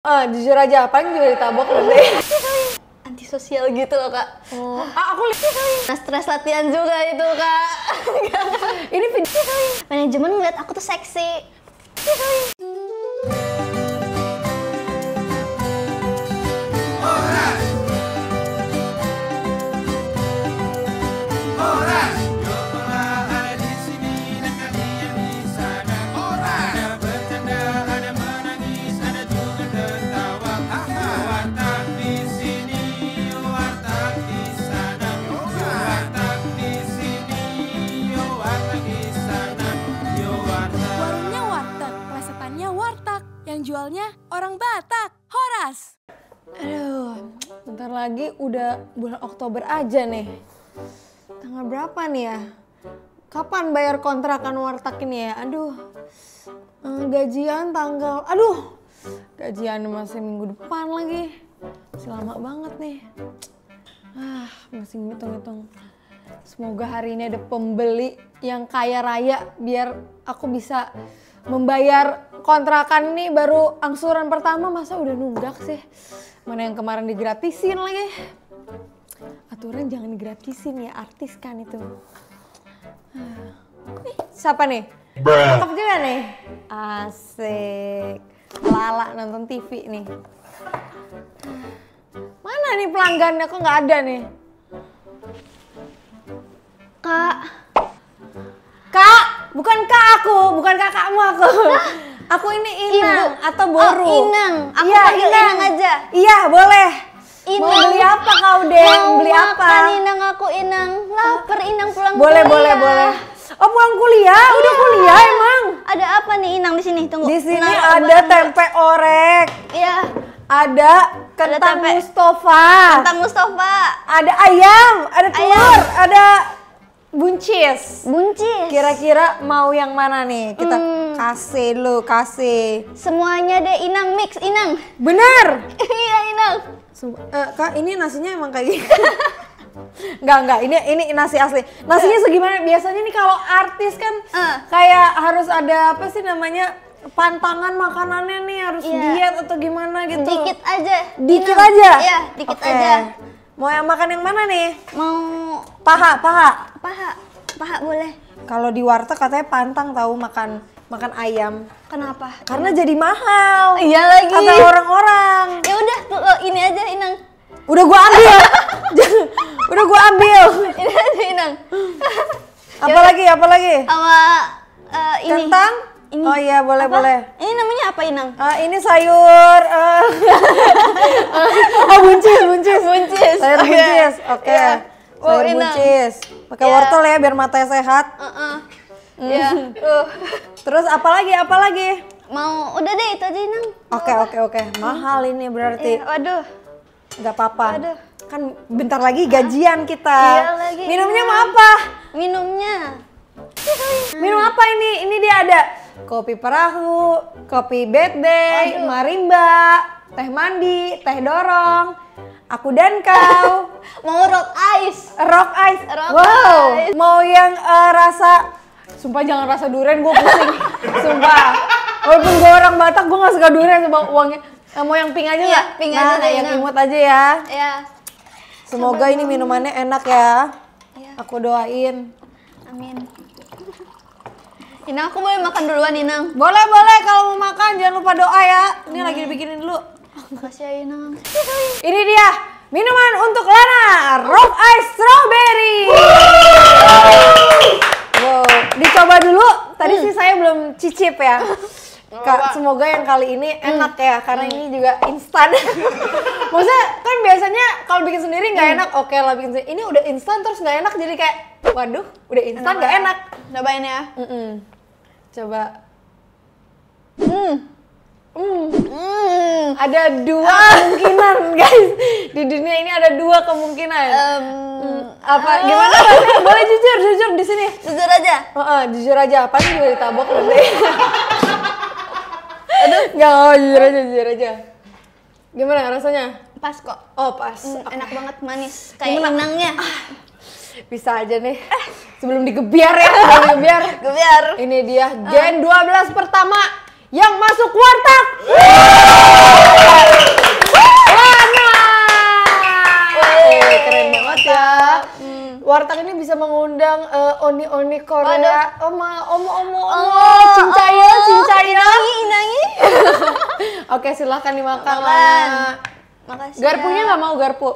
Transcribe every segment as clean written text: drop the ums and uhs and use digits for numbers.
Jujur aja, paling juga ditabok nanti. Antisosial gitu loh, Kak. Aku lihat. Nah, stres latihan juga itu, Kak. Ini video. Manajemen ngeliat aku tuh seksi. Yang jualnya orang Batak, Horas. Aduh, bentar lagi udah bulan Oktober aja nih. Tanggal berapa nih ya? Kapan bayar kontrakan warteg ini ya? Aduh, gajian tanggal... gajian masih minggu depan lagi. Masih lama banget nih. Masih ngitung-ngitung. Semoga hari ini ada pembeli yang kaya raya biar aku bisa membayar kontrakan ini. Baru angsuran pertama masa udah nunggak sih. Mana yang kemarin digratisin lagi. Aturan jangan digratisin ya, artis kan itu. Nih, siapa nih? Cakep juga nih. Asik. Lala nonton TV nih. Mana nih pelanggannya, kok nggak ada nih? Kak, bukan kak aku, bukan kakakmu aku. Aku ini Inang atau Boru. Oh, Inang. Aku iya, panggil Inang aja. Iya, boleh. Inang. Mau beli apa kau, Deng? Mau Beli apa? makan Inang, aku Inang. Lapar Inang, pulang Boleh, kuliah. boleh. Oh, pulang kuliah? Udah kuliah emang? Ada apa nih Inang di sini? Tunggu. Di sini Nah, ada tempe orek. Iya. Ada kentang tempe. Mustafa. Kentang Mustafa. Ada ayam, ada telur, ada buncis. Buncis. Kira-kira mau yang mana nih? Kita kasih. Semuanya deh Inang, mix Inang. Bener. Iya Inang. Kak, ini nasinya emang kayak gini. Enggak, ini nasi asli. Nasinya segimana? Biasanya nih kalau artis kan kayak harus ada apa sih namanya? Pantangan makanannya nih harus diet atau gimana gitu. Dikit aja. Dikit Inang. aja? Iya, dikit aja. Mau yang makan yang mana nih? Mau Paha. paha boleh. Kalau di warteg katanya pantang tahu makan ayam. Kenapa? Karena jadi mahal. Iya lagi. Kata orang-orang. Ya udah, lo ini aja Inang. Udah gua ambil. Udah gua ambil. Ini aja Inang. Apalagi? Sama ini. Kentang? Ini. Oh iya, boleh. Ini namanya apa Inang? Ini sayur. Buncis. Sayur buncis. Oke. Sayur buncis. Pakai wortel ya biar matanya sehat. Iya. Terus apalagi? Mau udah deh itu aja Inang. Oke. Mahal ini berarti. Waduh. Nggak apa-apa. Aduh. Kan bentar lagi gajian kita. Iya lagi. Minumnya mau apa? Minum apa ini? Ini dia ada kopi perahu, kopi bad day, marimba, teh mandi, teh dorong, aku dan kau. Mau rock ice. Rock ice. Ice. Mau yang rasa, sumpah jangan rasa durian, gue pusing. Sumpah. Walaupun gue orang Batak, gue gak suka durian sama uangnya. Mau yang pink aja nggak? Pink aja deh, yang Inang. imut aja ya. Iya. Semoga ini minumannya enak ya. Iya. Aku doain. Amin. Inang, aku boleh makan duluan Inang. Boleh kalau mau makan jangan lupa doa ya. Ini lagi dibikinin dulu. Makasih ya Inang. Ini dia minuman untuk Lana, Rock Ice Strawberry. Wow, dicoba dulu. Tadi sih saya belum cicip ya. Kak, semoga yang kali ini enak ya, karena ini juga instan. Maksudnya kan biasanya kalau bikin sendiri nggak enak, oke lah bikin sendiri. Ini udah instan terus nggak enak, jadi kayak, waduh, udah instan nggak enak. Cobain ya. Coba. Ada dua kemungkinan guys. Di dunia ini ada dua kemungkinan. Gimana rasanya? Boleh jujur di sini. Jujur aja. Jujur aja. Pasti juga ditabok nanti. Nggak, jujur aja. Gimana rasanya? Pas kok. Oh pas. Enak banget, manis. Kayak Gimana? Inangnya. Bisa aja nih. Sebelum digebiar ya. Gebiar. Ini dia Gen 12 pertama yang masuk warteg. oni Korea. Omo. Cincaya. Inangi. Oke, silahkan dimakan. Makan. Lana. Makasih. Garpunya ya. nggak mau garpu?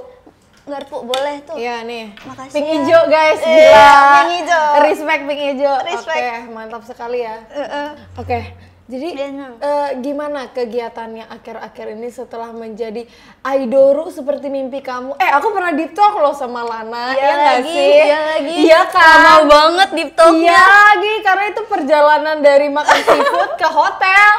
Garpu boleh tuh. Iya nih. Makasih Pink ya. hijau guys, Iya, gila. pink hijau. Respect pink hijau. Respect. Oke, mantap sekali ya. Oke, jadi Iya. gimana kegiatannya akhir-akhir ini setelah menjadi idoru seperti mimpi kamu? Aku pernah deep talk loh sama Lana, Iya ya nggak lagi, sih? iya lagi. Iya kan? Lama banget deep talk-nya. Iya lagi, karena itu perjalanan dari makan seafood ke hotel.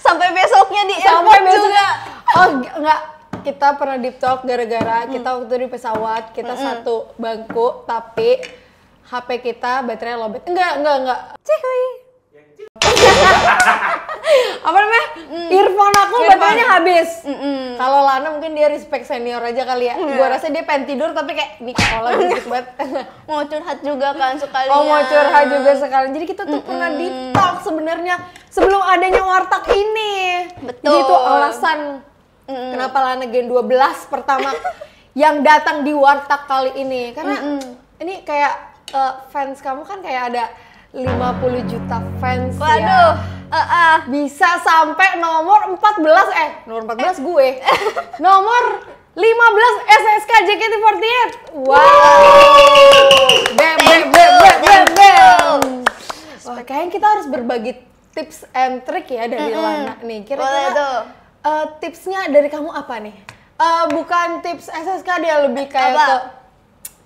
Sampai besoknya di Sampai airport besok. juga. Oh enggak, kita pernah deep talk gara-gara kita waktu di pesawat, kita satu bangku tapi HP kita baterainya lowbat. Enggak. Cihuy. Apa namanya? Earphone aku baterainya habis. Kalau Lana mungkin dia respect senior aja kali ya. Gua rasa dia pengen tidur tapi kayak nih olah berisik banget. Mau curhat juga kan sekalian. Oh mau curhat juga sekalian. Jadi kita tuh pernah deep talk sebenarnya sebelum adanya warteg ini. Betul. Jadi itu alasan kenapa Lana Gen 12 pertama yang datang di warteg kali ini. Karena ini kayak fans kamu kan kayak ada 50 juta fans. Waduh. ya. Bisa sampai nomor 14 nomor 14 gue. Nomor 15 SSK JKT48. Wow. Bam. Wah, kayaknya kita harus berbagi tips and trick ya dari Lana nih. Boleh Kira-kira tuh. tipsnya dari kamu apa nih? Bukan tips SSK dia lebih kayak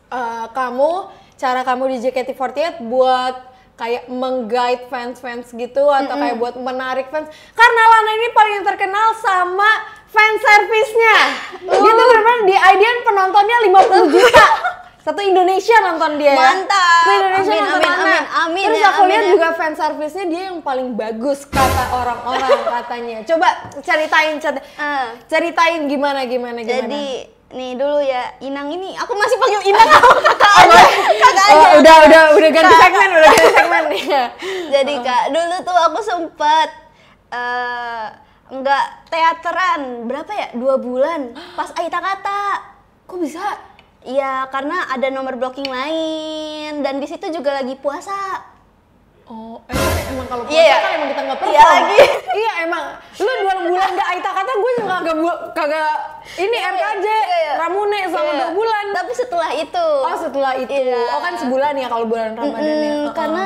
Apa? ke cara kamu di JKT48 buat kayak meng-guide fans-fans gitu atau kayak buat menarik fans. Karena Lana ini paling terkenal sama fan service-nya. Dia tuh bener-bener di IDN penontonnya 50 juta. Satu Indonesia nonton dia ya. Mantap. Satu Indonesia Amin, nonton amin, Lana. amin, Terus ya, aku amin lihat ya. juga fan service-nya dia yang paling bagus kata orang-orang katanya. Coba ceritain gimana. Jadi nih dulu ya, Inang ini aku masih panggil Inang kakak aja. Kakak aja. Udah ganti segmen nih. Jadi Kak, dulu tuh aku sempet nggak teateran berapa ya? 2 bulan pas Aita Kata. Kok bisa? Iya, karena ada nomor blocking lain dan di situ juga lagi puasa. Oh, emang kalau puasa Iya, kan emang kita nggak perform. iya lagi. Iya emang. Lu 2 bulan gak Aita Kata, gue juga kagak ini RKJ, iya. Ramune selama 2 bulan. Tapi setelah itu. Oh setelah itu. Iya. Oh kan sebulan ya kalau bulan Ramadan ya. Karena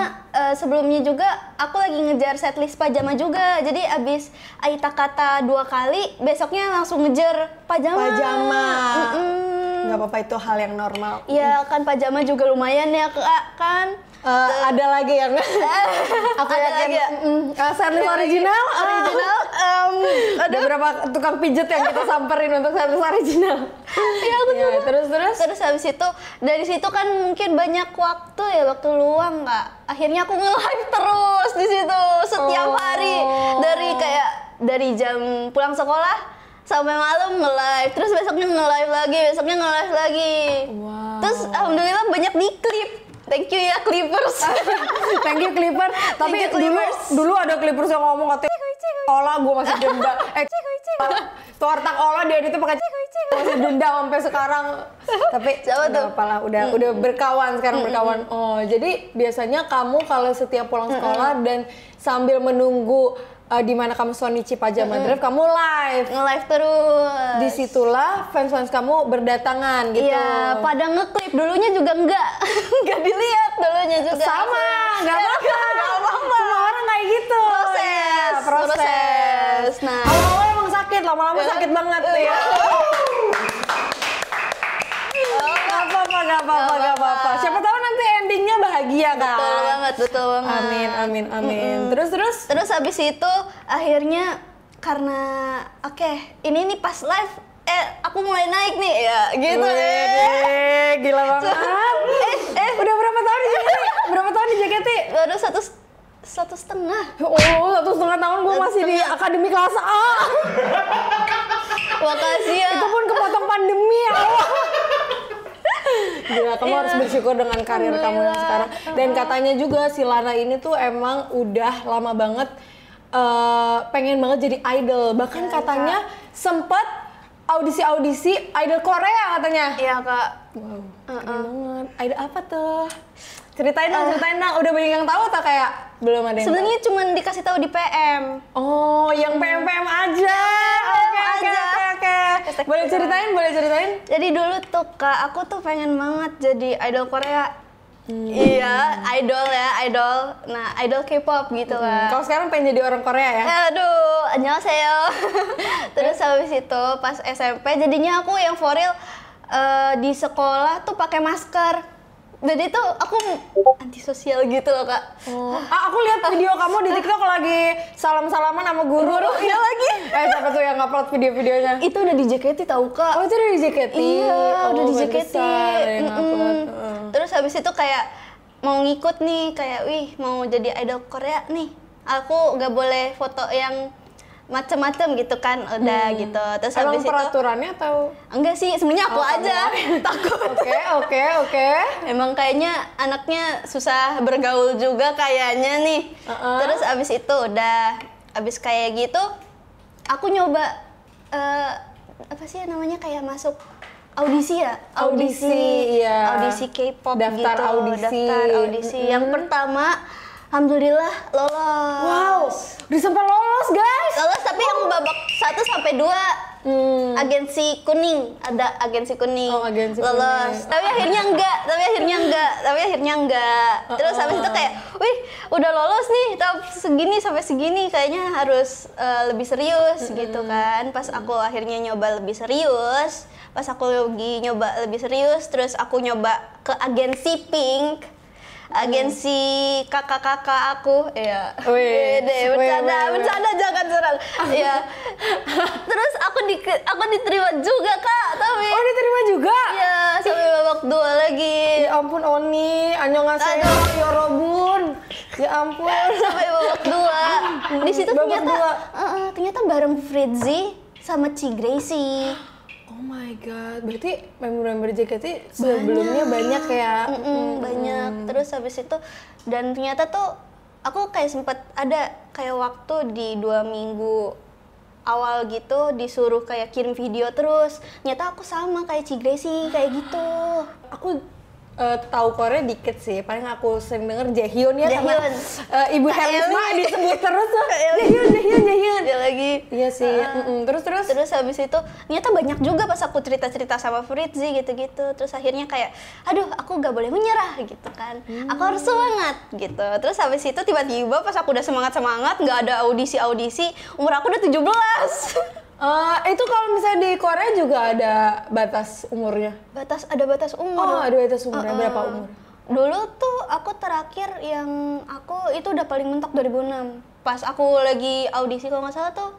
sebelumnya juga aku lagi ngejar setlist pajama juga. Jadi abis Aita Kata 2 kali, besoknya langsung ngejar pajama. Nggak apa-apa, itu hal yang normal. Iya kan pajama juga lumayan ya Kak kan. Ada lagi yang aku Ada yakin lagi ya? setlist original. Ada Aduh. berapa tukang pijet yang kita samperin untuk setlist original. Iya aku Ya, terus. Terus habis itu dari situ kan mungkin banyak waktu luang Kak. Akhirnya aku nge-live terus di situ setiap hari dari jam pulang sekolah sampai malam nge-live, terus besoknya nge-live lagi. Wow. Terus alhamdulillah banyak di klip. Thank you ya Clippers. Thank you Clipper. Tapi Thank you, Clippers. dulu ada Clippers yang ngomong katanya olah gue masih denda. Tuh warteg olah dia itu pakai masih denda sampai sekarang. Tapi Siapa tuh? apalah udah berkawan sekarang berkawan. Oh, jadi biasanya kamu kalau setiap pulang sekolah dan sambil menunggu di mana kamu Sonichi Pajama Drive, kamu live. Nge-live terus. Disitulah fans-fans kamu berdatangan gitu. Iya, pada ngeklip dulunya juga enggak dilihat dulunya juga. Sama, nggak apa-apa. Semua orang kayak gitu. Proses. Iya, proses. Nah, Awal-awal emang sakit, lama-lama sakit banget ya. Gak apa-apa. Siapa tahu nanti endingnya bahagia kan. betul banget. Amin. Terus Terus habis itu akhirnya karena ini nih pas live aku mulai naik nih ya gitu. Wih, gila banget. Udah berapa tahun di JKT? Baru satu setengah. Oh, 1,5 tahun gue masih di akademi kelas A. Makasih ya. Itu pun kepotong pandemi ya Allah. Gila, kamu harus bersyukur dengan karir kamu yang sekarang. Dan katanya juga si Lana ini tuh emang udah lama banget pengen banget jadi idol. Bahkan katanya sempet audisi idol Korea katanya. Iya Kak. Wow, keren banget. Idol apa tuh? Ceritain dong, udah banyak yang tahu atau kayak belum ada yang Sebenarnya cuma dikasih tahu di PM. tahu? Oh, yang PM aja. Oke. Boleh ceritain? Jadi dulu tuh Kak, aku tuh pengen banget jadi idol Korea. Iya, idol. Nah, idol K-pop gitu Kak. Kalau sekarang pengen jadi orang Korea ya? Aduh, annyeonghaseyo. Terus habis itu pas SMP jadinya aku yang for real di sekolah tuh pakai masker. Jadi tuh aku antisosial gitu loh Kak. Aku lihat video kamu di TikTok lagi salam-salaman sama guru. Iya lagi. Siapa tuh yang upload video-videonya? Itu udah di JKT tahu Kak. Oh, itu udah di JKT? Iya, udah di JKT. pantesan ada yang upload. Terus habis itu kayak mau ngikut nih, kayak mau jadi idol Korea nih. Aku gak boleh foto yang macem-macem gitu kan, udah gitu. Terus Emang habis itu peraturannya atau? Enggak sih, sebenarnya aku aja takut. Oke. Emang kayaknya anaknya susah bergaul juga kayaknya nih. Terus abis itu udah, abis kayak gitu, aku nyoba apa sih namanya kayak masuk audisi ya? Iya. Audisi K-pop Daftar gitu. audisi. Daftar audisi. Yang pertama, alhamdulillah lolos. Wow, udah sampai lolos guys. Lolos tapi yang babak 1 sampai 2 agensi kuning, ada agensi kuning. Oh, agensi lolos. kuning. Tapi akhirnya enggak. Terus habis itu kayak, wih, udah lolos nih, tahap segini sampai segini kayaknya harus lebih serius gitu kan. Pas aku akhirnya nyoba lebih serius, terus aku nyoba ke agensi Pink. Agensi kakak-kakak aku, ya. Bercanda jangan serang. Ya. Terus aku diterima juga Kak, tapi. Oh, diterima juga? Iya, sampai babak 2 lagi. Ya ampun Oni, annyeonghaseyo, yorobun. Ya ampun. Sampai babak 2. Di situ Babak ternyata bareng Fritzy sama Ci Gracie. Oh my god, berarti member-member JKT sebelumnya banyak ya? Banyak. Terus habis itu, dan ternyata tuh aku kayak sempet ada kayak waktu di 2 minggu awal gitu disuruh kayak kirim video terus. Ternyata aku sama kayak Ci Gracie kayak gitu. Aku tahu Korea dikit sih, paling aku sering denger Jaehyun ya sama Ibu Helisma disebut terus tuh. Jaehyun. Dia lagi. Iya sih. Terus habis itu ternyata banyak juga pas aku cerita-cerita sama Fritzy gitu-gitu. Terus akhirnya kayak, aduh aku gak boleh menyerah gitu kan. Aku harus semangat gitu. Terus habis itu tiba-tiba pas aku udah semangat-semangat, gak ada audisi, umur aku udah 17. Itu kalau misalnya di Korea juga ada batas umurnya? Ada batas umur. Oh, ada batas umurnya. Berapa umur? Dulu tuh aku terakhir yang aku itu udah paling mentok 2006. Pas aku lagi audisi kalau nggak salah tuh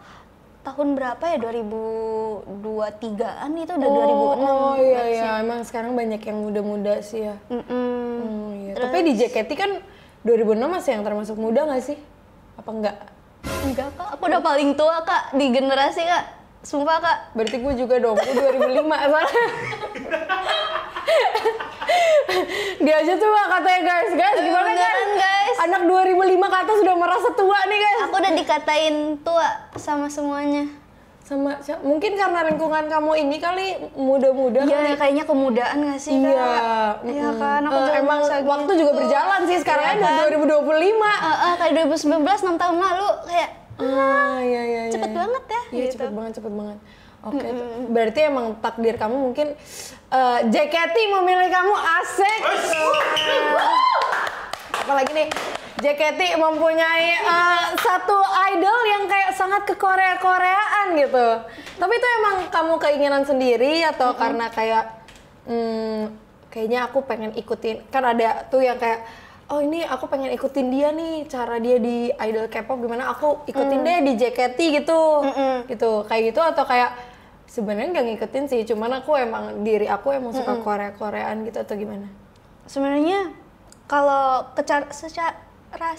tahun berapa ya, 2023-an itu udah 2006. Oh iya, emang sekarang banyak yang muda-muda sih ya. Iya. Tapi di JKT kan 2006 masih yang termasuk muda nggak sih? Apa enggak? Enggak Kak, aku udah paling tua Kak di generasi Kak. Sumpah Kak. Berarti gue juga dong, gue 2005 soalnya. Dia aja tua katanya guys, gimana guys? Anak 2005 ke atas sudah merasa tua nih guys. Aku udah dikatain tua sama semuanya. Mungkin karena lingkungan kamu ini kali muda-muda Iya, kali. kayaknya kemudaan gak sih Kak? Iya kan, aku juga emang waktu juga berjalan sih, sekarang udah 2025. Kayak 2019, 6 tahun lalu kayak iya. cepet banget ya. Iya, gitu. cepet banget. Oke, berarti emang takdir kamu mungkin JKT memilih kamu, asik. Apalagi nih, JKT mempunyai satu idol yang kayak sangat ke Korea-Koreaan gitu. Tapi itu emang kamu keinginan sendiri atau karena kayak kayaknya aku pengen ikutin, kan ada tuh yang kayak oh ini aku pengen ikutin dia nih, cara dia di idol K-pop gimana, aku ikutin deh di JKT gitu. Gitu. Kayak gitu atau kayak sebenarnya nggak ngikutin sih, cuman aku emang diri aku emang suka Korea-Koreaan gitu atau gimana? Sebenarnya kalau secara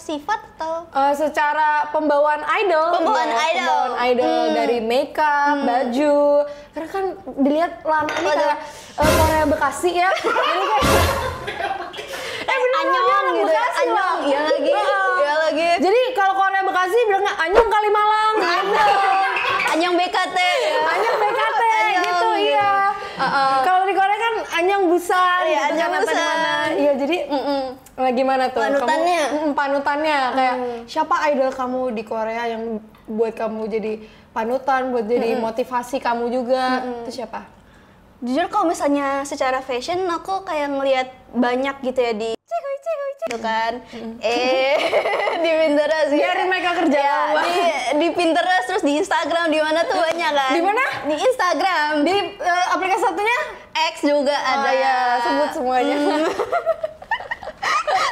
sifat atau secara pembawaan idol, pembawaan idol dari makeup, baju, karena kan dilihat Lana ini kayak Korea Bekasi ya, jadi kayak Anyong gitu ya, Anyong, iya lagi. Jadi kalau Korea Bekasi bilangnya Anyong Kalimalang, Anyong BKT, Anyong BKT gitu, iya. Kalau di Korea kan Anjang Busan Iya, gitu Anjang kan, atau Busan. gimana. Iya, jadi gimana tuh? Panutannya. Kamu, panutannya kayak siapa idol kamu di Korea yang buat kamu jadi panutan, buat jadi motivasi kamu juga? Itu siapa? Jujur kalau misalnya secara fashion aku kayak ngelihat banyak gitu ya di gitu kan. Di Pinterest gitu. Biarin mereka kerja Ya, sama. di Pinterest terus di Instagram di mana tuh banyak kan. Di mana? Di Instagram. Di aplikasi satunya? X juga ada. Oh ya, sebut semuanya.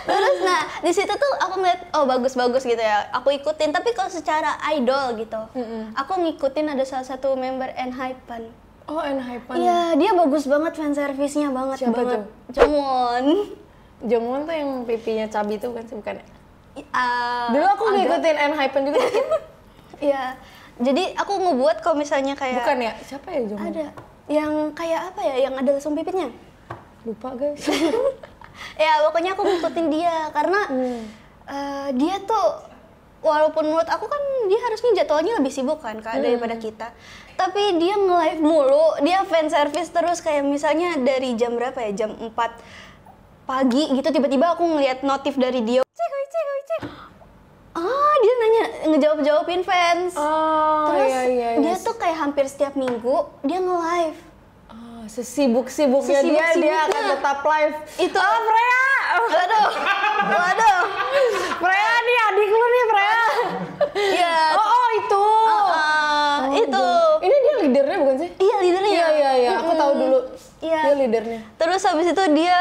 Terus nah di situ tuh aku ngeliat oh bagus-bagus gitu ya. Aku ikutin tapi kalau secara idol gitu. Aku ngikutin ada salah satu member ENHYPEN. Oh, ENHYPEN. Iya, dia bagus banget fan service-nya banget. Siapa banget. tuh? Jongwon. Jongwon tuh yang pipinya cabi itu kan sih, bukan ya? Dulu aku agak- ngikutin ENHYPEN juga. Iya. Jadi aku ngebuat kalau misalnya kayak Bukan ya? Siapa ya Jongwon? ada yang kayak apa ya, yang ada lesung pipitnya. Lupa guys. Ya pokoknya aku ngikutin dia karena dia tuh walaupun menurut aku kan dia harusnya jadwalnya lebih sibuk kan Kak daripada kita. Tapi dia nge-live mulu, dia fan service terus kayak misalnya dari jam berapa ya? Jam 4 pagi gitu tiba-tiba aku ngeliat notif dari dia. Dia nanya ngejawab-jawabin fans. Oh, Terus iya. dia tuh kayak hampir setiap minggu dia nge-live. Oh, sesibuk-sibuknya dia Sesibuk-sibuknya. akan tetap live. Itu. Oh, Freya! Waduh. Freya nih, adik lu nih, Freya. Iya. Oh, itu. Itu. Ini dia leadernya bukan sih? Iya, leadernya. Iya. Aku tahu dulu. Iya. Dia leadernya. Terus habis itu dia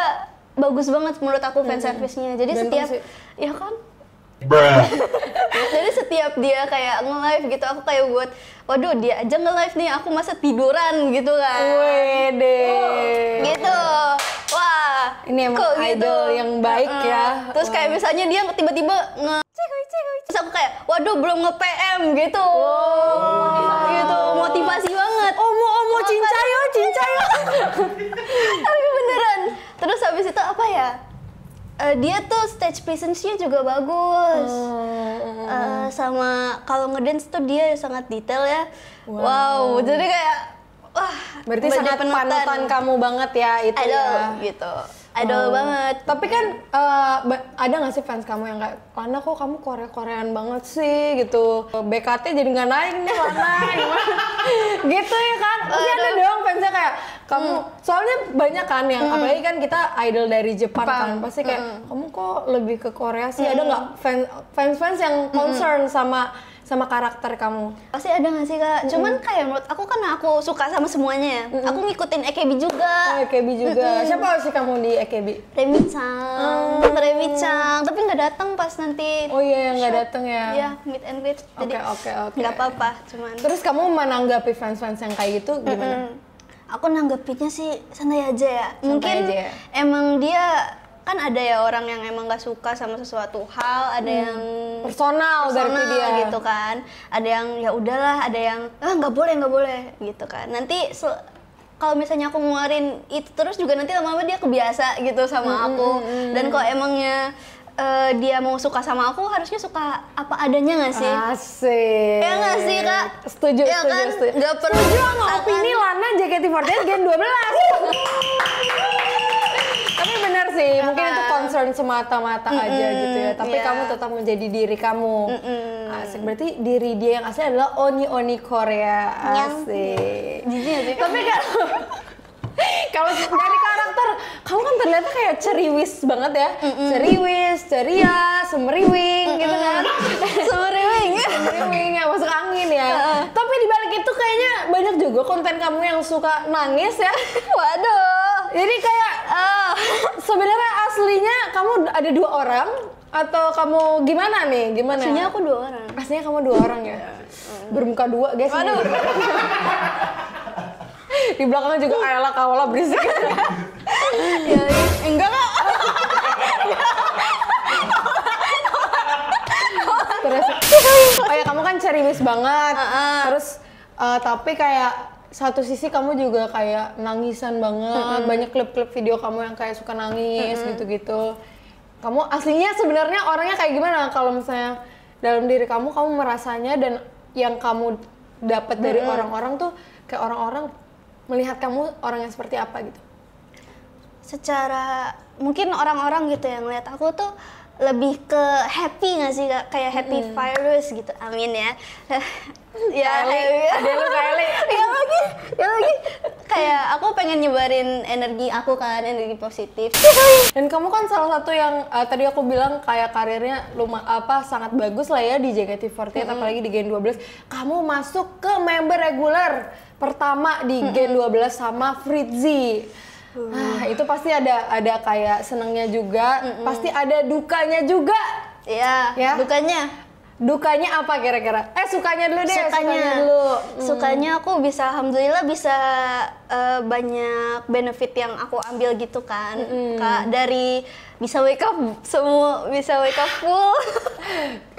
bagus banget menurut aku fan service-nya. Jadi Ganteng setiap sih. ya kan? Jadi setiap dia kayak nge-live gitu aku kayak buat waduh dia aja nge-live nih aku masa tiduran gitu kan. Wede. Gitu. Wah, Ini emang kok idol yang baik ya. Terus kayak misalnya dia tiba-tiba terus aku kayak waduh belum nge-PM gitu. Gitu, motivasi banget. Omo cincayo. Tapi beneran. Terus habis itu apa ya? Dia tuh stage presence-nya juga bagus. Sama kalau ngedance tuh dia sangat detail ya. Wow, jadi kayak wah, Berarti banyak sangat panutan kamu banget ya itu idol ya. gitu. Idol banget. Tapi kan ada nggak sih fans kamu yang kayak Lana kok kamu Korean banget sih gitu. BKT jadi nggak naik nih Lana gimana? Gitu ya kan? Pasti ada dong fansnya kayak kamu. Soalnya banyak kan yang apalagi kan kita idol dari Jepang kan. Pasti kayak kamu kok lebih ke Korea sih. Ada nggak fans yang concern sama karakter kamu? Pasti ada nggak sih Kak? Cuman kayak menurut aku karena aku suka sama semuanya ya. Aku ngikutin AKB juga. Oh, AKB juga. Siapa sih kamu di AKB? Remi-chan. Tapi nggak datang pas nanti. Oh iya, yang nggak datang ya. Iya, meet and greet. Jadi Oke. nggak apa-apa, cuman. Terus kamu menanggapi fans-fans yang kayak gitu gimana? Aku nanggepinnya sih santai aja ya. Mungkin aja ya? emang dia kan ada ya orang yang emang nggak suka sama sesuatu hal, ada yang Personal berarti dia. gitu kan. Ada yang ya udahlah, ada yang nggak boleh gitu kan. Nanti kalau misalnya aku ngeluarin itu terus juga nanti lama-lama dia kebiasa gitu sama aku. Dan kalau emangnya dia mau suka sama aku harusnya suka apa adanya nggak sih? Asik. Ya nggak sih Kak? Setuju, Ya setuju, kan? setuju. Nggak perlu Setuju sama dipaksakan. opini Lana JKT48 Gen 12. Tapi benar sih, mungkin itu concern semata-mata aja gitu ya. Tapi iya. kamu tetap menjadi diri kamu. Asik, berarti diri dia yang asli adalah Oni Korea. Asik. Jijik nggak sih? Tapi kalau dari karakter, kamu kan ternyata kayak ceriwis banget ya. Ceriwis, ceria, semeriwing gitu kan. Semeriwing. Semeriwing yang masuk angin ya. Tapi dibalik itu kayaknya banyak juga konten kamu yang suka nangis ya. Waduh. Jadi kayak sebenarnya aslinya kamu ada 2 orang atau kamu gimana nih? Gimana? Aslinya aku 2 orang. Aslinya kamu 2 orang ya. Bermuka 2 guys. Waduh. Di belakangnya juga Ayla Kaola berisik. Ya, enggak Kak. Terus, oh ya kamu kan ceriwis banget. Terus tapi kayak satu sisi kamu juga kayak nangisan banget. Banyak klip-klip video kamu yang kayak suka nangis gitu-gitu. Kamu aslinya sebenarnya orangnya kayak gimana? Kalau misalnya dalam diri kamu merasanya dan yang kamu dapat dari orang-orang tuh kayak orang-orang melihat kamu orang yang seperti apa gitu? secara mungkin orang-orang gitu yang ngeliat aku tuh lebih ke happy nggak sih Kak? Kayak happy virus gitu, amin ya. Ya ada lu Kylie. ya lagi kayak aku pengen nyebarin energi aku kan, energi positif. Dan kamu kan salah satu yang tadi aku bilang kayak karirnya sangat bagus lah ya di JKT48, apalagi di Gen 12. Kamu masuk ke member reguler pertama di Gen 12 sama Fritzy. Nah, itu pasti ada kayak senangnya juga, pasti ada dukanya juga. Iya, Ya? Dukanya apa kira-kira? Sukanya dulu deh, sukanya dulu. Sukanya aku alhamdulillah bisa banyak benefit yang aku ambil gitu kan. Kak, dari bisa wake up full.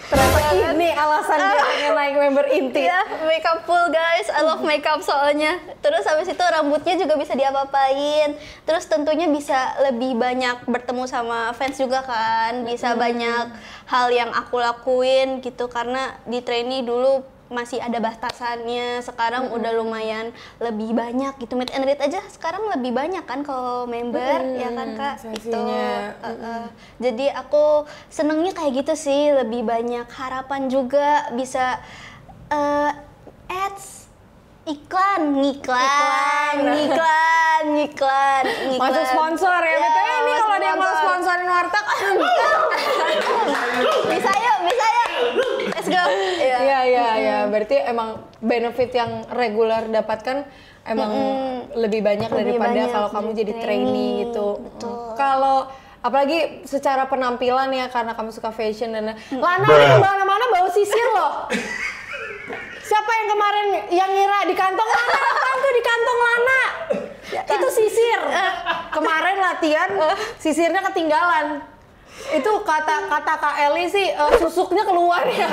Ternyata ini alasan dia pengen naik member inti. Iya, wake up full guys. I love makeup soalnya. Terus habis itu rambutnya juga bisa diapa-apain. Terus tentunya bisa lebih banyak bertemu sama fans juga kan. Bisa banyak hal yang aku lakuin gitu karena di trainee dulu masih ada batasannya, sekarang udah lumayan lebih banyak gitu. Meet and greet aja sekarang lebih banyak kan kalau member, ya kan Kak? Itu. Jadi aku senengnya kayak gitu sih, lebih banyak harapan juga bisa ads, iklan. Masuk sponsor ya, betul ya, ini kalau ada yang mau sponsorin warteg. Bisa yuk. Let's go. Iya. Berarti emang benefit yang reguler dapatkan emang lebih banyak daripada kalau kamu jadi trainee gitu. Kalau apalagi secara penampilan ya, karena kamu suka fashion dan Lana ini kemana-mana bawa sisir loh. Siapa yang kemarin yang ngira di kantong Lana? Apaan tuh di kantong Lana? Itu sisir. Kemarin latihan sisirnya ketinggalan. Itu kata Kak Eli sih susuknya keluar ya.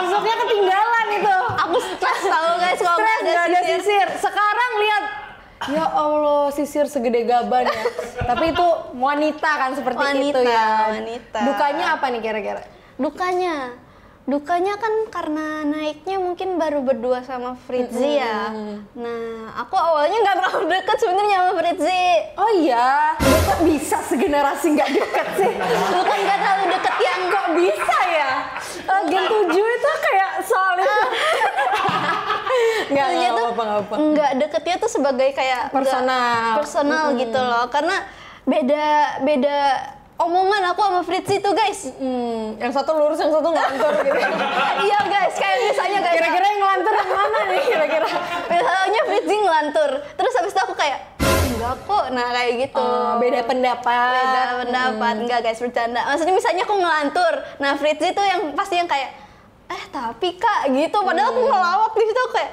Susuknya ketinggalan itu. Aku stres tau guys kalau nggak ada sisir. Sekarang lihat, ya Allah, sisir segede gaban ya. Tapi itu wanita kan seperti itu ya. Wanita. Dukanya apa nih kira-kira? Dukanya kan karena naiknya mungkin baru berdua sama Fritzy ya. Nah, aku awalnya nggak terlalu deket sebenarnya sama Fritzy. Oh iya, kok bisa segenerasi nggak deket sih? Bukan nggak terlalu deket yang Kok bisa ya? Gen 7 itu kayak solid. Nggak apa-apa. Nggak deketnya tuh sebagai kayak personal gitu loh. Karena beda omongan aku sama Fritzy tuh guys. Yang satu lurus, yang satu ngelantur gitu. Iya guys, kayak misalnya guys. Kira-kira yang ngelantur yang mana nih kira-kira? Misalnya Fritzy ngelantur, terus habis itu aku kayak enggak kok, nah kayak gitu. Beda pendapat. Enggak guys, bercanda. Maksudnya misalnya aku ngelantur, nah Fritzy tuh yang pasti yang kayak tapi Kak gitu, padahal aku ngelawak di situ kayak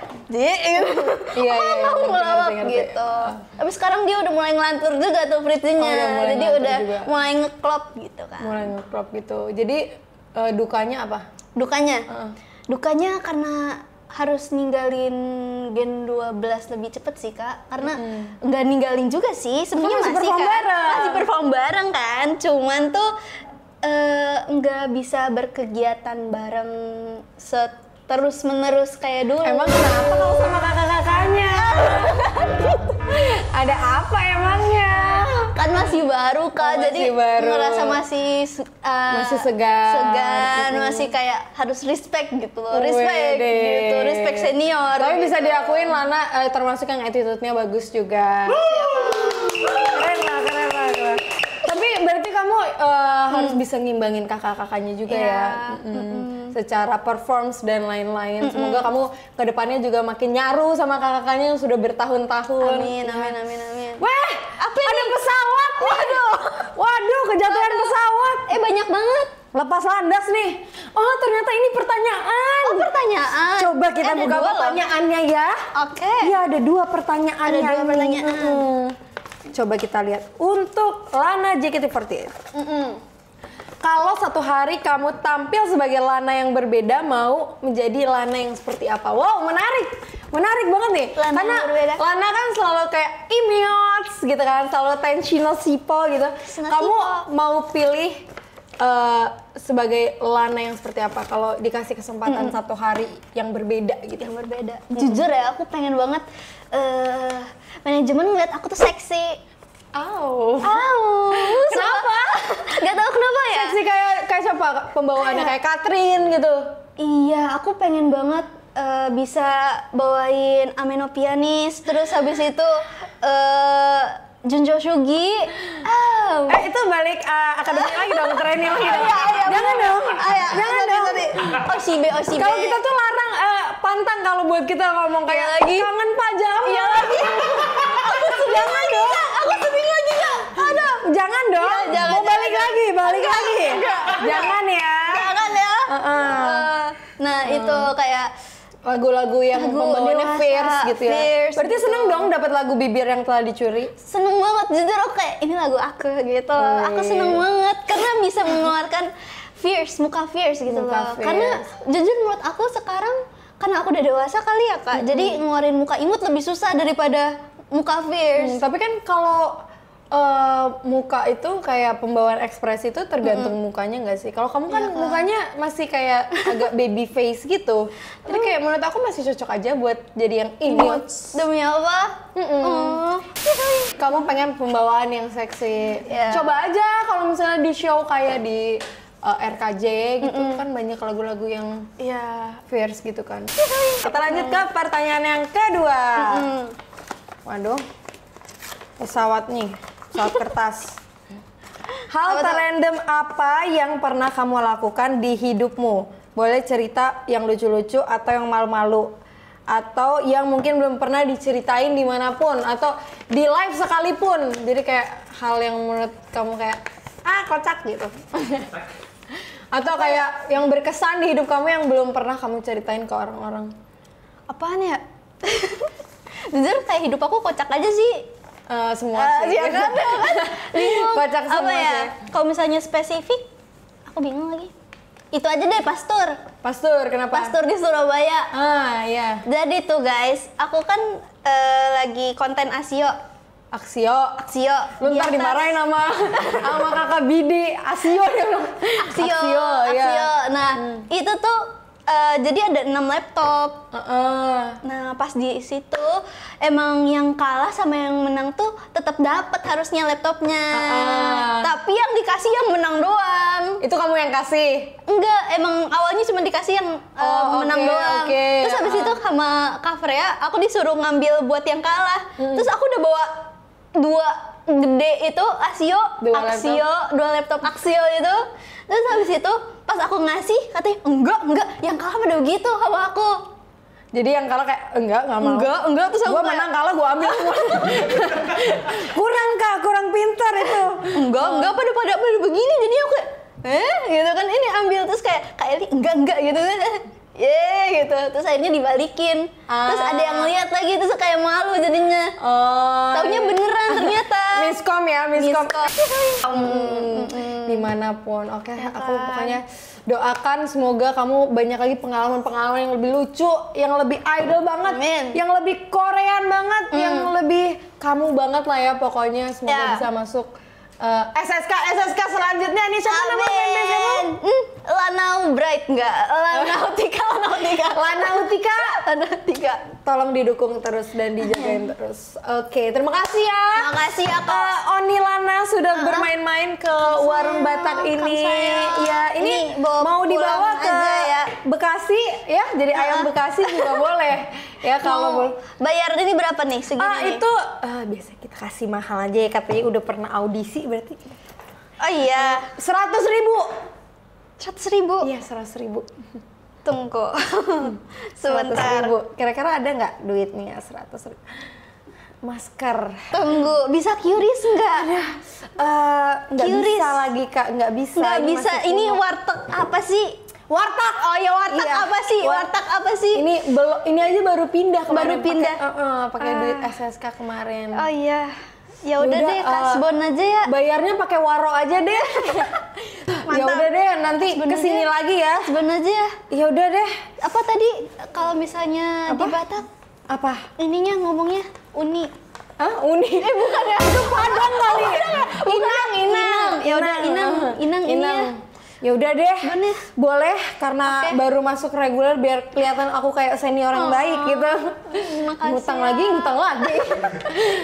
Iya, aku ngelawak gitu. Tapi sekarang dia udah mulai ngelantur juga tuh Fritzy-nya, jadi udah mulai ngeklop gitu kan. Mulai ngeklop gitu. Jadi dukanya apa? Dukanya karena harus ninggalin Gen 12 lebih cepet sih Kak, karena nggak ninggalin juga sih, sebenarnya masih perform bareng kan, cuman tuh nggak bisa berkegiatan bareng terus menerus kayak dulu. Emang kenapa kalau sama kakak-kakaknya? Ada apa emangnya? Kan masih baru Kak, jadi ngerasa masih segan, masih kayak harus respect gitu loh, respect senior. Tapi bisa diakuin Lana termasuk yang attitude-nya bagus juga. Keren lah. Tapi berarti kamu harus bisa ngimbangin kakak-kakaknya juga ya. Secara performance dan lain-lain. Semoga kamu kedepannya juga makin nyaru sama kakak-kakaknya yang sudah bertahun-tahun. Amin. Weh, ada pesawat. Waduh, kejatuhan pesawat. Banyak banget. Lepas landas nih. Oh, ternyata ini pertanyaan. Oh, pertanyaan. Coba kita buka pertanyaannya ya. Oke. Iya, ada 2 pertanyaan. Pertanyaan. Coba kita lihat. Untuk Lana JKT48. Kalau satu hari kamu tampil sebagai Lana yang berbeda, mau menjadi Lana yang seperti apa? Wow, menarik banget nih. Karena Lana kan selalu kayak imiots gitu kan, selalu tensional sipo gitu. Kamu mau pilih sebagai Lana yang seperti apa kalau dikasih kesempatan satu hari yang berbeda gitu? Yang berbeda. Jujur ya, aku pengen banget manajemen ngeliat aku tuh seksi. Kenapa? Gak tahu kenapa ya. Seksi kayak siapa? Pembawaannya kayak Katrin gitu. Iya, aku pengen banget bisa bawain Ameno Pianis, terus habis itu Junjo Shugi. Itu balik akademik lagi dong, training lagi dong. Jangan dong. Jangan dong. Oshibe. Kalau kita tuh larang pantang kalau buat kita ngomong kayak lagi. Kangen Pak Jamal. Iya lagi. Jangan dong. Aku sedih lagi Kak. Aduh. Jangan dong. Jangan, Mau balik lagi. Jangan ya. Jangan ya. Nah, itu kayak Lagu-lagu yang pembawaannya dewasa, fierce gitu ya. fierce Berarti gitu. seneng dong dapat lagu Bibir yang telah dicuri. seneng banget, jujur aku kayak ini lagu aku gitu. Aku seneng banget karena bisa mengeluarkan muka fierce gitu Muka loh. fierce. Karena jujur menurut aku sekarang karena aku udah dewasa kali ya Kak. Jadi ngeluarin muka imut lebih susah daripada muka fierce. Tapi kan kalau muka itu kayak pembawaan ekspresi itu tergantung mukanya nggak sih? Kalau kamu kan mukanya masih kayak agak baby face gitu. Jadi kayak menurut aku masih cocok aja buat jadi yang imut. Demi apa? Kamu pengen pembawaan yang seksi. Iya. Coba aja kalau misalnya di show kayak di RKJ gitu kan banyak lagu-lagu yang fierce gitu kan. Kita lanjut ke pertanyaan yang kedua. Waduh, pesawat nih, pesawat kertas. Hal terrandom apa yang pernah kamu lakukan di hidupmu? Boleh cerita yang lucu-lucu atau yang malu-malu, atau yang mungkin belum pernah diceritain dimanapun, atau di live sekalipun. Jadi kayak hal yang menurut kamu kayak kocak gitu. Atau kayak yang berkesan di hidup kamu yang belum pernah kamu ceritain ke orang-orang. Apaan ya? Jujur kayak hidup aku kocak aja sih. Semua sih. Iya kan? Bingung. Kocak Apa semua ya? sih. Kalau misalnya spesifik, aku bingung lagi. Itu aja deh, Pastur. Pastur, kenapa? Pastur di Surabaya. Iya. Jadi tuh guys, aku kan lagi konten Asio. Aksio. Di Lu ntar atas. dimarahin sama kakak Bidi. Asio dia bilang. Aksio. Iya. Nah, itu tuh jadi ada 6 laptop. Nah, pas di situ emang yang kalah sama yang menang tuh tetap dapat harusnya laptopnya. Tapi yang dikasih yang menang doang. Itu kamu yang kasih? Enggak, emang awalnya cuma dikasih yang menang doang. Terus habis itu sama Kak Freya, aku disuruh ngambil buat yang kalah. Terus aku udah bawa 2 gede itu dua laptop Axio itu. Terus habis itu pas aku ngasih katanya enggak yang kalah pada begitu sama aku. Jadi yang kalah kayak enggak mau. Enggak terus aku Gua menang kalah gua ambil semua. kurang pintar itu. Enggak pada begini jadi aku kayak gitu kan ini ambil terus kayak Kak Eli enggak gitu kan. Gitu. Terus akhirnya dibalikin. Terus ada yang lihat lagi terus kayak malu jadinya. Taunya beneran ternyata. Miskom. Dimanapun. Oke, aku pokoknya doakan semoga kamu banyak lagi pengalaman-pengalaman yang lebih lucu, yang lebih idol banget, yang lebih Korean banget, yang lebih kamu banget lah ya pokoknya. Semoga bisa masuk SSK selanjutnya nih. Siapa nama fanbase kamu? Lanau Bright enggak? Lanautika. Tolong didukung terus dan dijagain terus. Oke, terima kasih ya. Makasih ya Kak. Oni Lana sudah bermain-main ke warung Batak ini. Ya, ini mau dibawa ke Bekasi ya. Jadi ayam Bekasi juga boleh. Ya kalau boleh. Bayar ini berapa nih segini? Itu biasa kita kasih mahal aja ya, katanya udah pernah audisi berarti. Oh iya, 100.000. 100.000. Iya, 100.000. Tunggu. Sebentar. 100.000. Kira-kira ada nggak duitnya 100.000? Masker. Tunggu, bisa curious nggak? Nggak bisa lagi Kak, nggak bisa. Nggak Ini bisa. masih Ini punya. warteg apa sih? Warteg. Oh ya warteg Iya. apa sih? Warteg apa sih? Ini aja baru pindah kemarin. Baru pindah. Pakai duit SSK kemarin. Oh iya. Ya udah deh, kasbon aja ya. Bayarnya pakai waro aja deh. Ya udah deh, nanti kesini lagi ya. Kasbon aja ya. Ya udah deh. Apa tadi kalau misalnya di Batak Apa? ininya ngomongnya uni. Uni. Bukan ya. Itu Padang kali. Inang. Ya udah Inang ini ya. Ya udah deh. Bener. Boleh karena baru masuk reguler biar kelihatan aku kayak senior yang baik gitu. Makasih. Ngutang lagi.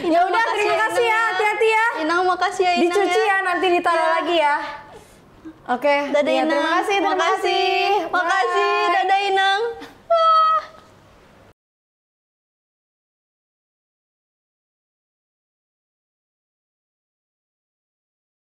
Ya udah, terima kasih ya. Hati-hati ya. Makasih ya Inang Dicuci ya, nanti ditaruh lagi ya. Oke. Dadah Iya, Inang. terima kasih. Makasih.